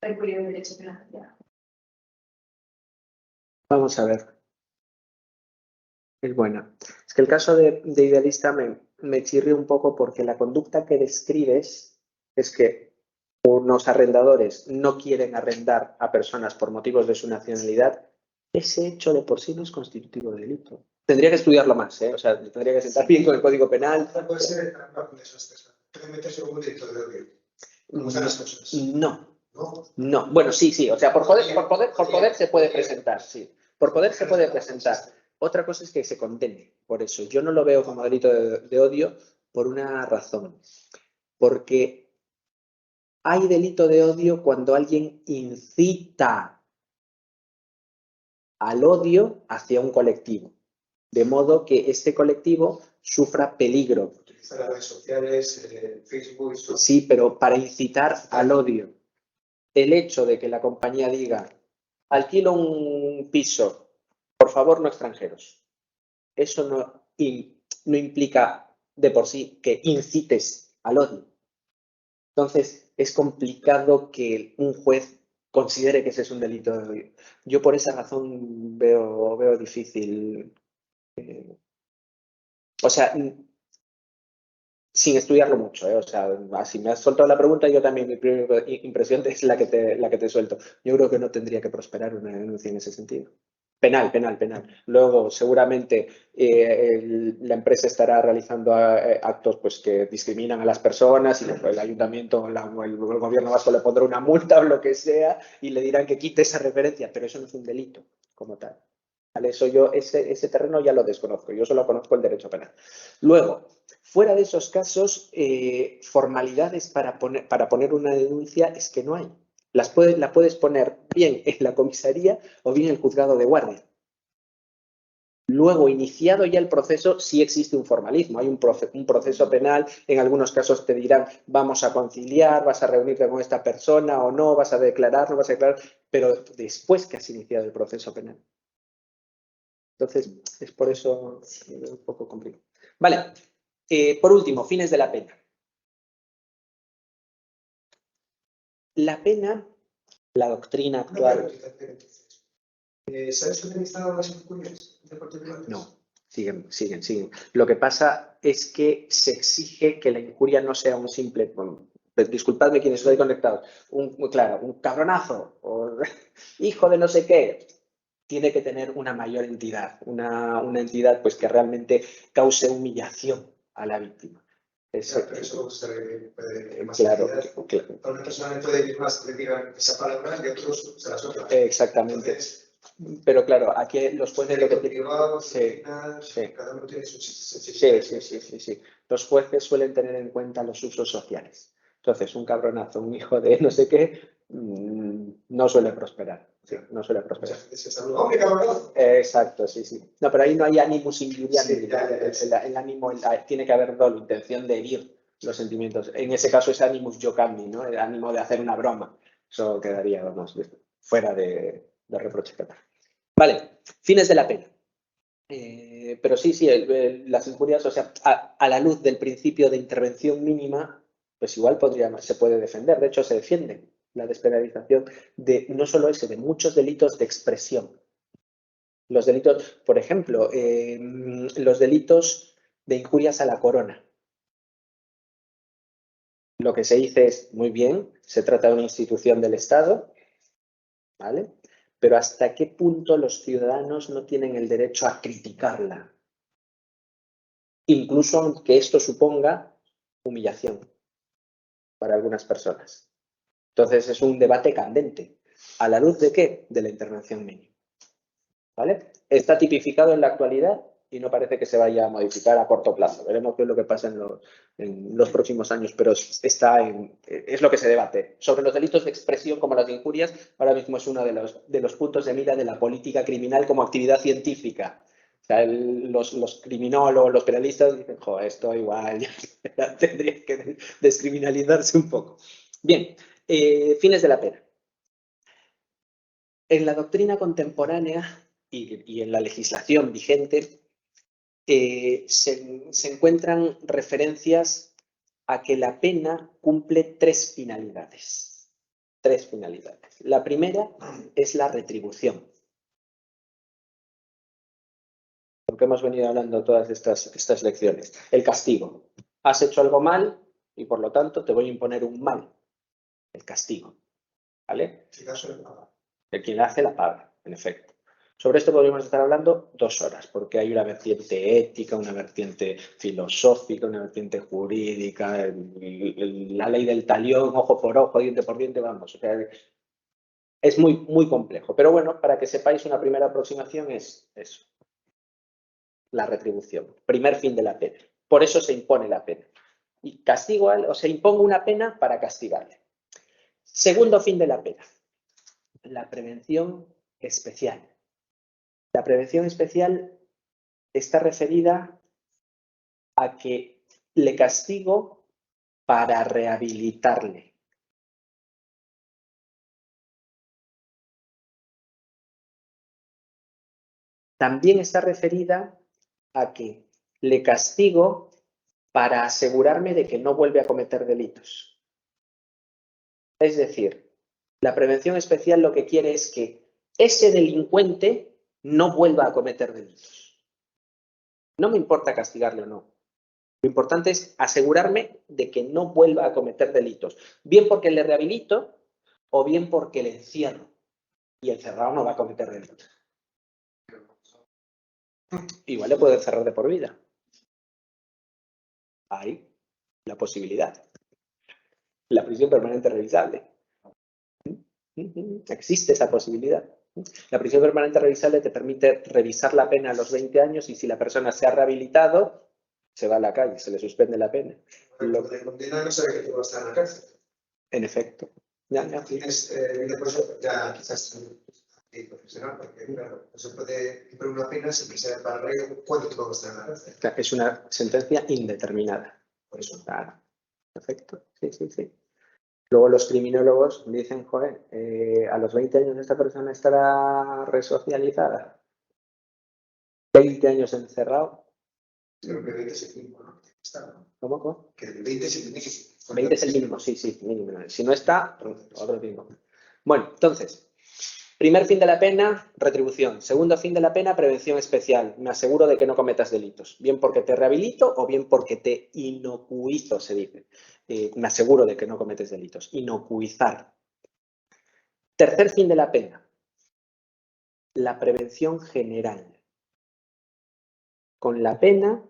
recurrir al derecho penal? Ya. Vamos a ver. Es buena. Es que el caso de idealista me chirría un poco porque la conducta que describes es que unos arrendadores no quieren arrendar a personas por motivos de su nacionalidad. Ese hecho de por sí no es constitutivo de delito. Tendría que estudiarlo más, ¿eh? O sea, tendría que sentar bien con el Código Penal. Puede ser trampa con esas personas. Puede meterse un delito de odio. ¿Cómo están las cosas? No. ¿No? No. Bueno, sí. O sea, por poder se puede presentar, sí. Por poder se puede presentar. Otra cosa es que se condene por eso. Yo no lo veo como delito de odio por una razón. Porque hay delito de odio cuando alguien incita al odio hacia un colectivo, de modo que este colectivo sufra peligro. Utilizar las redes sociales, Facebook. Sí, pero para incitar al odio. El hecho de que la compañía diga, alquilo un piso, por favor, no extranjeros. Eso no implica de por sí que incites al odio. Entonces, es complicado que un juez considere que ese es un delito de odio. Yo por esa razón veo difícil. O sea, sin estudiarlo mucho, ¿eh? O sea, así me has soltado la pregunta, yo también mi primera impresión es la que te suelto. Yo creo que no tendría que prosperar una denuncia en ese sentido. Penal. Luego, seguramente, la empresa estará realizando actos pues, que discriminan a las personas y el ayuntamiento o el gobierno vasco le pondrá una multa o lo que sea y le dirán que quite esa referencia, pero eso no es un delito como tal. ¿Vale? Eso ese terreno ya lo desconozco, yo solo conozco el derecho penal. Luego, fuera de esos casos, formalidades para poner una denuncia es que no hay. La puedes poner bien en la comisaría o bien en el juzgado de guardia. Luego, iniciado ya el proceso, sí existe un formalismo. Hay un proceso penal. En algunos casos te dirán, vamos a conciliar, vas a reunirte con esta persona o no, vas a declarar, no vas a declarar, pero después que has iniciado el proceso penal. Entonces, es por eso un poco complicado. Vale. Por último, fines de la pena. La pena, la doctrina actual... ¿Sabes dónde están las injurias de particulares? No, siguen. Lo que pasa es que se exige que la injuria no sea un simple... disculpadme quienes estoy conectados. Claro, un cabronazo o hijo de no sé qué. Tiene que tener una mayor entidad, una entidad pues, que realmente cause humillación a la víctima. Claro, pero eso puede más claro. Para una persona puede ir más, le digan esa palabra y otros se la soplan. Exactamente. Entonces, pero claro, aquí los jueces... Cada uno tiene su Sí. Los jueces suelen tener en cuenta los usos sociales. Entonces, un cabronazo, un hijo de no sé qué, no suele prosperar. Sí, no suele prosperar. ¡Hombre, cabronazo! Exacto, sí. No, pero ahí no hay animus injuriandi. El ánimo, tiene que haber dolo, intención de herir los sentimientos. En ese caso es animus jocandi, ¿no? El ánimo de hacer una broma. Eso quedaría, vamos, fuera de reproche. Vale, fines de la pena. Pero sí, las injurias, o sea, a la luz del principio de intervención mínima, pues igual se puede defender. De hecho, se defiende la despenalización de no solo ese, de muchos delitos de expresión. Los delitos, por ejemplo, los delitos de injurias a la corona. Lo que se dice es, muy bien, se trata de una institución del Estado, ¿vale? Pero ¿hasta qué punto los ciudadanos no tienen el derecho a criticarla? Incluso aunque esto suponga humillación para algunas personas. Entonces es un debate candente. ¿A la luz de qué? De la intervención mínima. ¿Vale? Está tipificado en la actualidad y no parece que se vaya a modificar a corto plazo. Veremos qué es lo que pasa en los próximos años, pero es lo que se debate. Sobre los delitos de expresión como las injurias, ahora mismo es uno de los puntos de mira de la política criminal como actividad científica. O sea, los criminólogos, los penalistas dicen, joder, esto igual ya tendría que descriminalizarse un poco. Bien, fines de la pena. En la doctrina contemporánea y en la legislación vigente se encuentran referencias a que la pena cumple tres finalidades. La primera es la retribución. Lo que hemos venido hablando todas estas lecciones. El castigo. Has hecho algo mal y por lo tanto te voy a imponer un mal. El castigo. ¿Vale? El quien hace la paga, en efecto. Sobre esto podríamos estar hablando 2 horas, porque hay una vertiente ética, una vertiente filosófica, una vertiente jurídica, la ley del talión, ojo por ojo, diente por diente, vamos. O sea, es muy complejo. Pero bueno, para que sepáis, una primera aproximación es eso. La retribución. Primer fin de la pena. Por eso se impone la pena. Y castigo, o se impongo una pena para castigarle. Segundo fin de la pena. La prevención especial. La prevención especial está referida a que le castigo para rehabilitarle. También está referida a que le castigo para asegurarme de que no vuelve a cometer delitos. Es decir, la prevención especial lo que quiere es que ese delincuente no vuelva a cometer delitos. No me importa castigarle o no. Lo importante es asegurarme de que no vuelva a cometer delitos. Bien porque le rehabilito o bien porque le encierro. Y encerrado no va a cometer delitos. igual le puede cerrar de por vida. Hay la posibilidad. La prisión permanente revisable. Existe esa posibilidad. La prisión permanente revisable te permite revisar la pena a los 20 años y si la persona se ha rehabilitado, se va a la calle, se le suspende la pena. Lo que condena no sabe que tú vas a estar en la cárcel. En efecto. Ya. Tienes, por eso, ya quizás profesional, porque claro, no se puede imponer una pena sin que sea para el cuánto tiempo vas a estar en la cárcel. Es una sentencia indeterminada. Por eso. Claro. Perfecto. Sí. Luego los criminólogos dicen, joder, a los 20 años esta persona estará resocializada. 20 años encerrado. Creo que 20 es el mínimo, ¿no? ¿Cómo? Que el 20 es el mínimo. 20 es el mínimo, sí, mínimo. Si no está, otro tiempo. Bueno, entonces, primer fin de la pena, retribución. Segundo fin de la pena, prevención especial. Me aseguro de que no cometas delitos. Bien porque te rehabilito o bien porque te inocuizo, se dice. Me aseguro de que no cometes delitos. Inocuizar. Tercer fin de la pena, la prevención general. Con la pena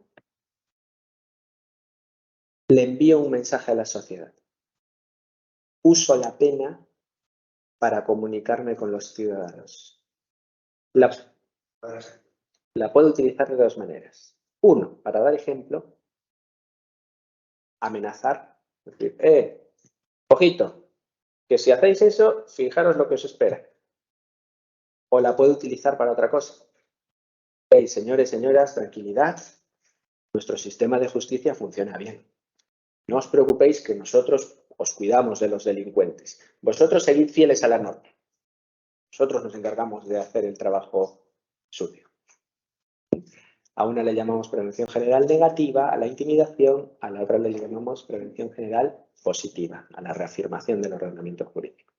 le envío un mensaje a la sociedad. Uso la pena para comunicarme con los ciudadanos. La puedo utilizar de dos maneras. Uno, para dar ejemplo, amenazar. Es decir, ojito, que si hacéis eso, fijaros lo que os espera. O la puedo utilizar para otra cosa. Señores, señoras, tranquilidad. Nuestro sistema de justicia funciona bien. No os preocupéis que nosotros os cuidamos de los delincuentes. Vosotros seguid fieles a la norma. Nosotros nos encargamos de hacer el trabajo sucio. A una le llamamos prevención general negativa, a la intimidación, a la otra le llamamos prevención general positiva, a la reafirmación del ordenamiento jurídico.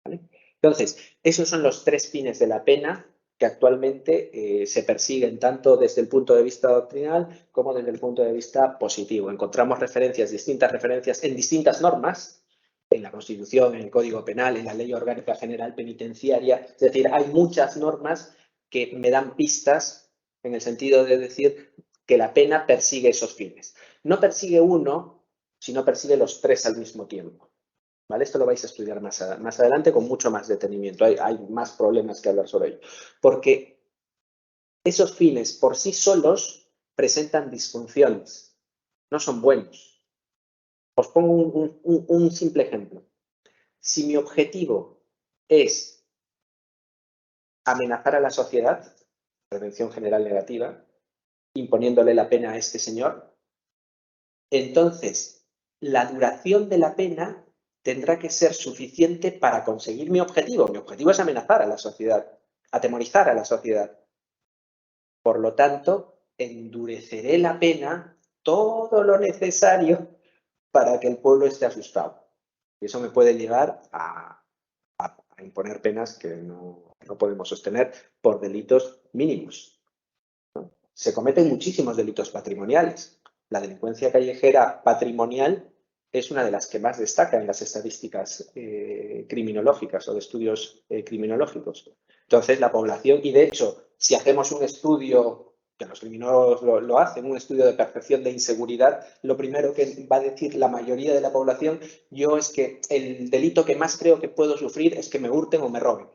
¿Vale? Entonces, esos son los tres fines de la pena que actualmente se persiguen tanto desde el punto de vista doctrinal como desde el punto de vista positivo. Encontramos distintas referencias en distintas normas, en la Constitución, en el Código Penal, en la Ley Orgánica General Penitenciaria. Es decir, hay muchas normas que me dan pistas en el sentido de decir que la pena persigue esos fines. No persigue uno, sino persigue los tres al mismo tiempo. ¿Vale? Esto lo vais a estudiar más adelante con mucho más detenimiento. Hay más problemas que hablar sobre ello. Porque esos fines por sí solos presentan disfunciones. No son buenos. Os pongo un simple ejemplo. Si mi objetivo es amenazar a la sociedad, prevención general negativa, imponiéndole la pena a este señor, entonces la duración de la pena tendrá que ser suficiente para conseguir mi objetivo. Mi objetivo es amenazar a la sociedad, atemorizar a la sociedad. Por lo tanto, endureceré la pena todo lo necesario para que el pueblo esté asustado. Y eso me puede llevar a imponer penas que no podemos sostener por delitos mínimos, ¿no? Se cometen muchísimos delitos patrimoniales. La delincuencia callejera patrimonial es una de las que más destaca en las estadísticas criminológicas o de estudios criminológicos. Entonces, la población, y de hecho, si hacemos un estudio, que los criminólogos lo hacen, un estudio de percepción de inseguridad, lo primero que va a decir la mayoría de la población, yo es que el delito que más creo que puedo sufrir es que me hurten o me roben.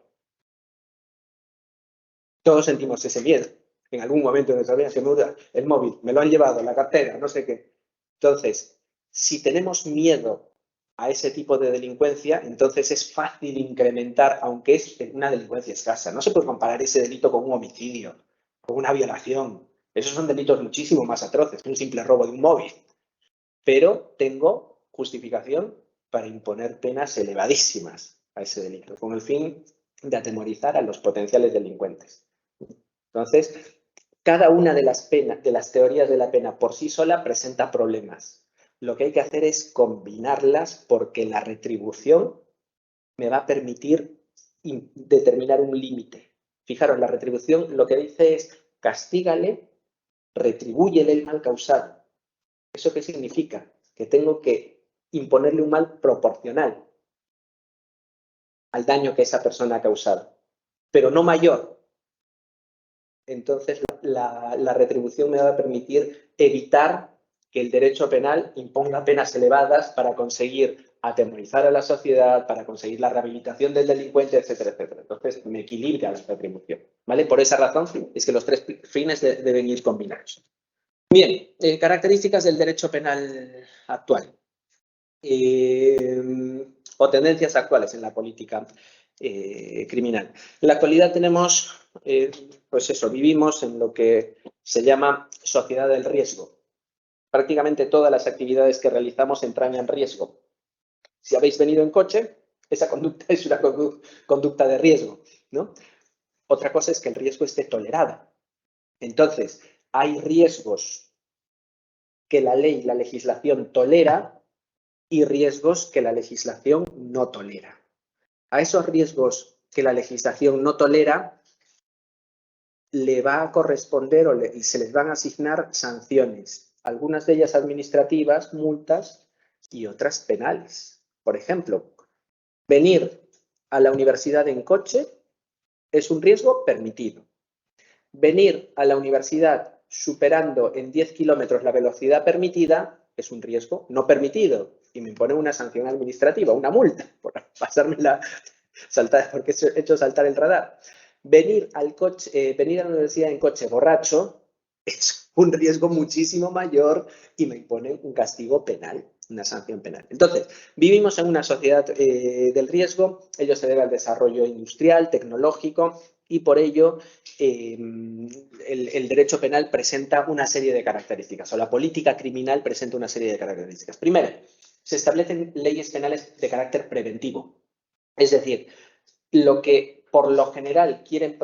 Todos sentimos ese miedo. En algún momento de nuestra vida se me hurta el móvil, me lo han llevado, la cartera, no sé qué. Entonces, si tenemos miedo a ese tipo de delincuencia, entonces es fácil incrementar, aunque es una delincuencia escasa. No se puede comparar ese delito con un homicidio, con una violación. Esos son delitos muchísimo más atroces que un simple robo de un móvil. Pero tengo justificación para imponer penas elevadísimas a ese delito, con el fin de atemorizar a los potenciales delincuentes. Entonces, cada una de las penas, de las teorías de la pena por sí sola presenta problemas. Lo que hay que hacer es combinarlas porque la retribución me va a permitir determinar un límite. Fijaros, la retribución lo que dice es castígale, retribúyele el mal causado. ¿Eso qué significa? Que tengo que imponerle un mal proporcional al daño que esa persona ha causado, pero no mayor. Entonces la retribución me va a permitir evitar que el derecho penal imponga penas elevadas para conseguir atemorizar a la sociedad, para conseguir la rehabilitación del delincuente, etcétera, etcétera. Entonces, me equilibra la retribución, ¿vale? Por esa razón es que los tres fines deben ir combinados. Bien, características del derecho penal actual o tendencias actuales en la política criminal. En la actualidad tenemos, pues eso, vivimos en lo que se llama sociedad del riesgo. Prácticamente todas las actividades que realizamos entrañan riesgo. Si habéis venido en coche, esa conducta es una conducta de riesgo, ¿no? Otra cosa es que el riesgo esté tolerado. Entonces, hay riesgos que la ley, la legislación tolera y riesgos que la legislación no tolera. A esos riesgos que la legislación no tolera le va a corresponder y se les van a asignar sanciones, algunas de ellas administrativas, multas y otras penales. Por ejemplo, venir a la universidad en coche es un riesgo permitido. Venir a la universidad superando en 10 kilómetros la velocidad permitida es un riesgo no permitido y me impone una sanción administrativa, una multa por pasármela, porque he hecho saltar el radar. Venir a la universidad en coche borracho es un riesgo muchísimo mayor y me impone un castigo penal, una sanción penal. Entonces, vivimos en una sociedad del riesgo, ello se debe al desarrollo industrial, tecnológico y por ello el derecho penal presenta una serie de características o la política criminal presenta una serie de características. Primero, se establecen leyes penales de carácter preventivo, es decir, lo que por lo general quieren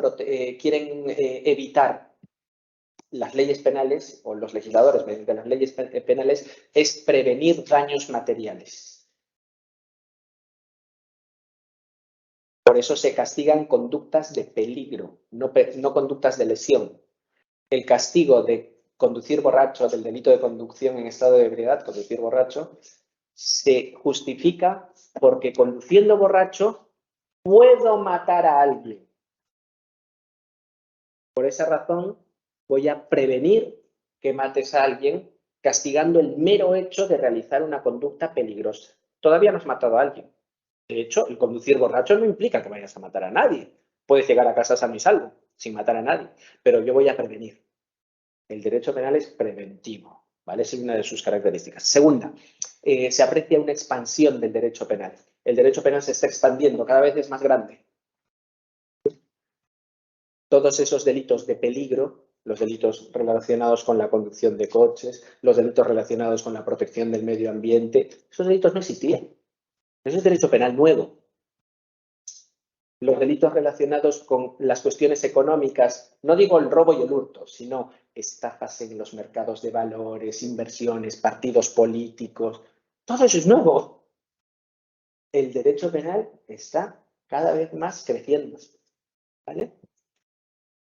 evitar las leyes penales o los legisladores mediante las leyes penales es prevenir daños materiales. Por eso se castigan conductas de peligro, no conductas de lesión. El castigo de conducir borracho, del delito de conducción en estado de ebriedad, conducir borracho, se justifica porque conduciendo borracho puedo matar a alguien. Por esa razón voy a prevenir que mates a alguien castigando el mero hecho de realizar una conducta peligrosa. Todavía no has matado a alguien. De hecho, el conducir borracho no implica que vayas a matar a nadie. Puedes llegar a casa sano y salvo, sin matar a nadie. Pero yo voy a prevenir. El derecho penal es preventivo, ¿vale? Esa es una de sus características. Segunda, se aprecia una expansión del derecho penal. El derecho penal se está expandiendo, cada vez es más grande. Todos esos delitos de peligro, los delitos relacionados con la conducción de coches, los delitos relacionados con la protección del medio ambiente, esos delitos no existían. Eso es derecho penal nuevo. Los delitos relacionados con las cuestiones económicas, no digo el robo y el hurto, sino estafas en los mercados de valores, inversiones, partidos políticos, todo eso es nuevo. El derecho penal está cada vez más creciendo, ¿vale?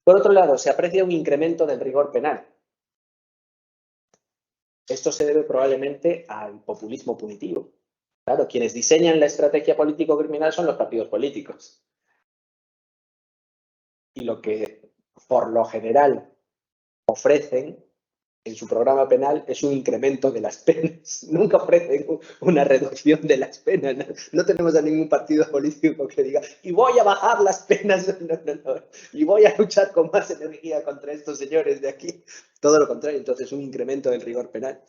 Por otro lado, se aprecia un incremento del rigor penal. Esto se debe probablemente al populismo punitivo. Claro, quienes diseñan la estrategia político-criminal son los partidos políticos. Y lo que, por lo general, ofrecen en su programa penal es un incremento de las penas. Nunca ofrecen una reducción de las penas. No tenemos a ningún partido político que diga y voy a bajar las penas, no. Y voy a luchar con más energía contra estos señores de aquí. Todo lo contrario, entonces un incremento del rigor penal.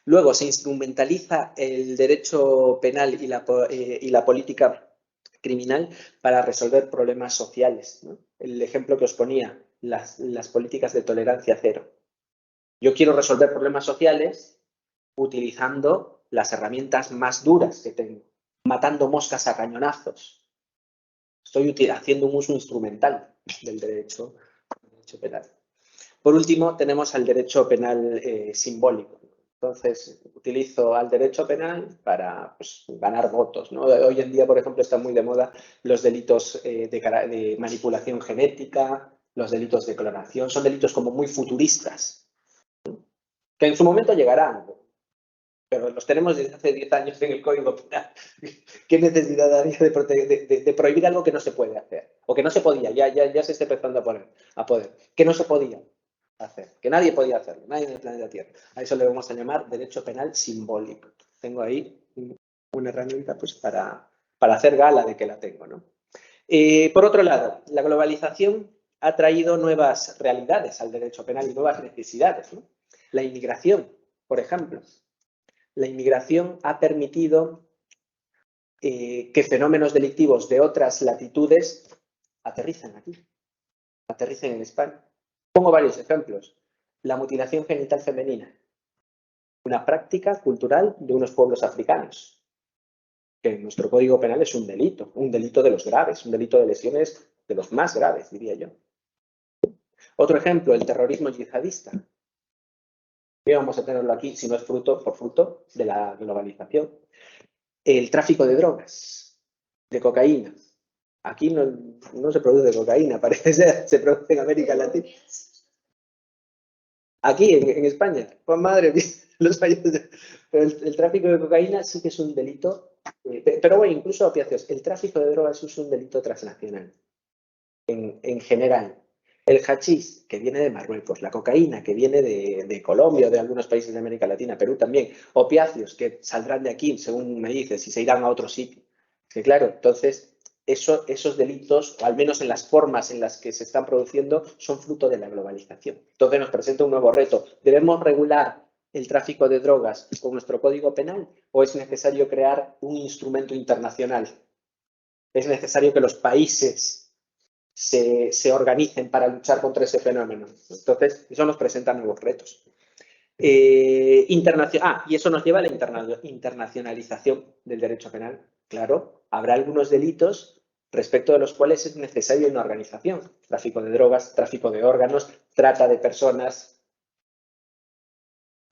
Luego se instrumentaliza el derecho penal y la política criminal para resolver problemas sociales, ¿no? El ejemplo que os ponía, las políticas de tolerancia cero. Yo quiero resolver problemas sociales utilizando las herramientas más duras que tengo, matando moscas a cañonazos. Estoy haciendo un uso instrumental del derecho penal. Por último, tenemos al derecho penal simbólico. Entonces, utilizo al derecho penal para ganar votos, ¿no? Hoy en día, por ejemplo, están muy de moda los delitos de manipulación genética, los delitos de clonación. Son delitos como muy futuristas, que en su momento llegarán, pero los tenemos desde hace 10 años en el Código Penal. ¿Qué necesidad había de prohibir algo que no se puede hacer? O que no se podía, ya se está empezando a poder, que no se podía. hacer, que nadie podía hacerlo, nadie en el planeta Tierra. A eso le vamos a llamar derecho penal simbólico. Tengo ahí una herramienta pues, para hacer gala de que la tengo, ¿no? Por otro lado, la globalización ha traído nuevas realidades al derecho penal y nuevas necesidades, ¿no? La inmigración, por ejemplo. La inmigración ha permitido que fenómenos delictivos de otras latitudes aterricen aquí, aterricen en España. Pongo varios ejemplos. La mutilación genital femenina, una práctica cultural de unos pueblos africanos, que en nuestro Código Penal es un delito de los graves, un delito de lesiones de los más graves, diría yo. Otro ejemplo, el terrorismo yihadista. ¿Qué vamos a tenerlo aquí si no es por fruto de la globalización? El tráfico de drogas, de cocaína. Aquí no se produce cocaína, parece ser, se produce en América Latina. Aquí, en España, pues madre mía, los países. Pero el tráfico de cocaína sí que es un delito, pero bueno, incluso opiáceos. El tráfico de drogas es un delito transnacional, en general. El hachís, que viene de Marruecos, la cocaína, que viene de Colombia o de algunos países de América Latina, Perú también, opiáceos, que saldrán de aquí, según me dices, y se irán a otro sitio. Que claro, entonces, esos delitos, o al menos en las formas en las que se están produciendo, son fruto de la globalización. Entonces nos presenta un nuevo reto. ¿Debemos regular el tráfico de drogas con nuestro Código Penal o es necesario crear un instrumento internacional? ¿Es necesario que los países se organicen para luchar contra ese fenómeno? Entonces, eso nos presenta nuevos retos. Y eso nos lleva a la internacionalización del derecho penal. Claro, habrá algunos delitos respecto de los cuales es necesaria una organización. Tráfico de drogas, tráfico de órganos, trata de personas.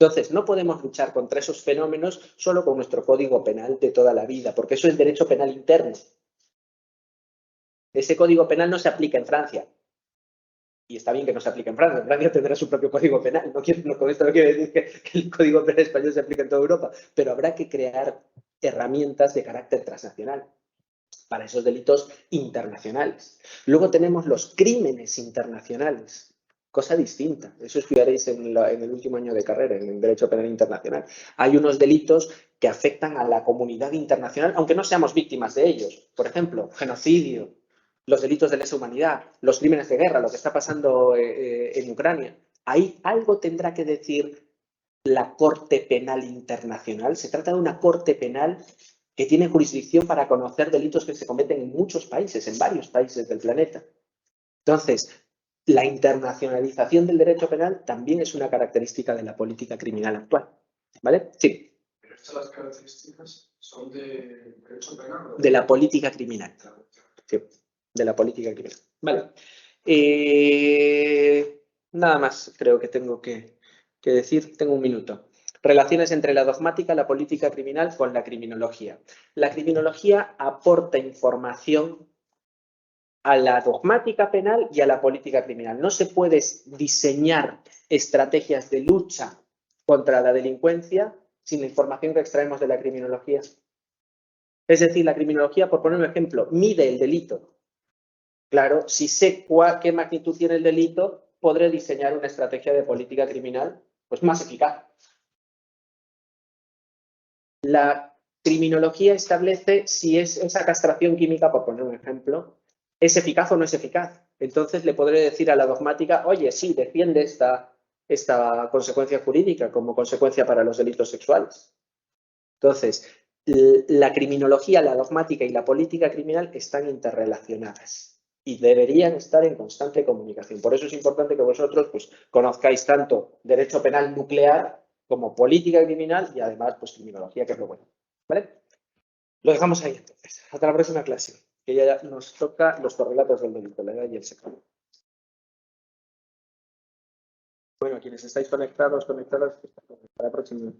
Entonces, no podemos luchar contra esos fenómenos solo con nuestro Código Penal de toda la vida, porque eso es derecho penal interno. Ese Código Penal no se aplica en Francia. Y está bien que no se aplique en Francia. Francia tendrá su propio Código Penal. Con esto no quiero decir que el Código Penal español se aplique en toda Europa, pero habrá que crear herramientas de carácter transnacional para esos delitos internacionales. Luego tenemos los crímenes internacionales, cosa distinta. Eso estudiaréis en el último año de carrera, en el Derecho Penal Internacional. Hay unos delitos que afectan a la comunidad internacional, aunque no seamos víctimas de ellos. Por ejemplo, genocidio, los delitos de lesa humanidad, los crímenes de guerra, lo que está pasando en Ucrania. Ahí algo tendrá que decir la Corte Penal Internacional. Se trata de una Corte Penal que tiene jurisdicción para conocer delitos que se cometen en muchos países, en varios países del planeta. Entonces, la internacionalización del derecho penal también es una característica de la política criminal actual. ¿Vale? Sí. Pero estas características son de derecho penal, ¿no? De la política criminal. Sí, de la política criminal. Vale. Nada más creo que tengo que decir. Tengo un minuto. Relaciones entre la dogmática, la política criminal con la criminología. La criminología aporta información a la dogmática penal y a la política criminal. No se puede diseñar estrategias de lucha contra la delincuencia sin la información que extraemos de la criminología. Es decir, la criminología, por poner un ejemplo, mide el delito. Claro, si sé qué magnitud tiene el delito, podré diseñar una estrategia de política criminal pues más eficaz. La criminología establece si esa castración química, por poner un ejemplo, es eficaz o no es eficaz. Entonces le podré decir a la dogmática, oye, sí, defiende esta consecuencia jurídica como consecuencia para los delitos sexuales. Entonces, la criminología, la dogmática y la política criminal están interrelacionadas y deberían estar en constante comunicación. Por eso es importante que vosotros pues, conozcáis tanto derecho penal nuclear como política criminal y además pues criminología, que es lo bueno. ¿Vale? Lo dejamos ahí entonces. Hasta la próxima clase, que ya nos toca los correlatos del delito, la edad y el sexo. Bueno, quienes estáis conectadas, hasta la próxima.